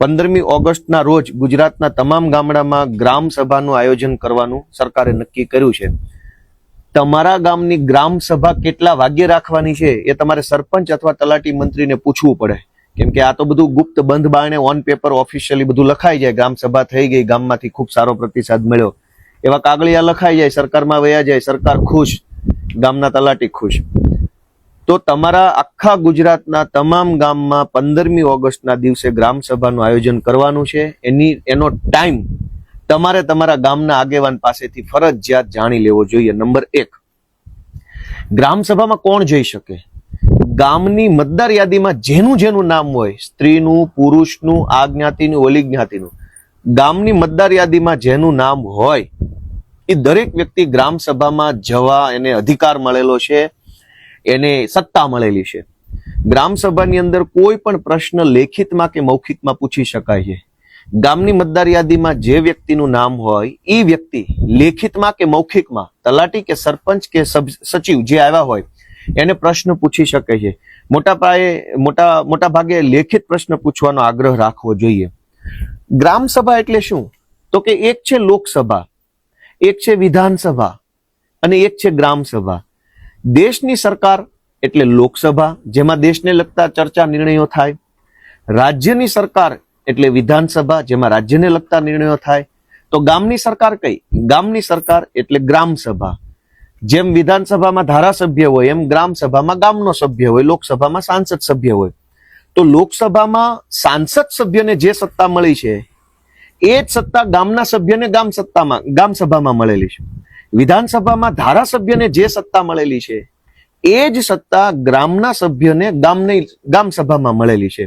15મી ઓગસ્ટના રોજ ગુજરાતના તમામ ગામડામાં ગ્રામ સભાનું આયોજન કરવાનું સરકારે નક્કી કર્યું છે. તમારા ગામની ગ્રામ સભા કેટલા વાગ્યે રાખવાની છે એ તમારે સરપંચ અથવા તલાટી મંત્રીને પૂછવું પડે, કેમ કે આ તો બધું ગુપ્ત બંધ બારણે ઓન પેપર ઓફિશિયલી બધું લખાઈ જાય. ગ્રામ સભા થઈ ગઈ, ગામમાંથી ખૂબ સારો પ્રતિસાદ મળ્યો, એવા કાગળિયા લખાઈ જાય, સરકારમાં વયા જાય, સરકાર ખુશ, ગામના તલાટી ખુશ. તો તમારા આખા ગુજરાતના તમામ ગામમાં 15મી ઓગસ્ટના દિવસે ગ્રામ સભાનું આયોજન કરવાનું છે. એનો ટાઈમ તમારે તમારા ગામના આગેવાન પાસેથી ફરજિયાત જાણી લેવો જોઈએ. નંબર 1, ગ્રામ સભામાં કોણ જઈ શકે? ગામની મતદાર યાદીમાં જેનું જેનું નામ હોય, સ્ત્રીનું, પુરુષનું, આ જ્ઞાતિનું, ઓલી જ્ઞાતિનું, ગામની મતદાર યાદીમાં જેનું નામ હોય એ દરેક વ્યક્તિ ગ્રામ સભામાં જવા એને અધિકાર મળેલો છે, એને સત્તા મળેલી છે. ગ્રામ સભાની અંદર કોઈ પણ પ્રશ્ન લેખિતમાં કે મૌખિકમાં પૂછી શકાય છે. ગામની મતદાર યાદીમાં જે વ્યક્તિનું નામ હોય એ વ્યક્તિ લેખિતમાં કે મૌખિકમાં તલાટી કે સરપંચ કે સચિવ જે આવ્યા હોય એને પ્રશ્ન પૂછી શકે છે. મોટા ભાગે લેખિત પ્રશ્ન પૂછવાનો આગ્રહ રાખવો જોઈએ. ગ્રામ સભા એટલે શું? તો કે એક છે લોકસભા, એક છે વિધાનસભા અને એક છે ગ્રામ સભા. દેશની સરકાર એટલે લોકસભા, જેમાં દેશને લગતા ચર્ચા નિર્ણયો થાય. રાજ્યની સરકાર એટલે વિધાનસભા, જેમાં રાજ્યને લગતા નિર્ણયો થાય. તો ગામની સરકાર કઈ? ગામની સરકાર એટલે ગ્રામ સભા. જેમ વિધાનસભામાં ધારાસભ્ય હોય એમ ગ્રામ સભામાં ગામનો સભ્ય હોય, લોકસભામાં સાંસદ સભ્ય હોય. તો લોકસભામાં સાંસદ સભ્યને જે સત્તા મળી છે એ જ સત્તા ગામના સભ્યને ગામ સભામાં મળેલી છે. વિધાનસભામાં ધારાસભ્યને જે સત્તા મળેલી છે એ જ સત્તા ગ્રામના સભ્યને ગામ સભામાં મળેલી છે.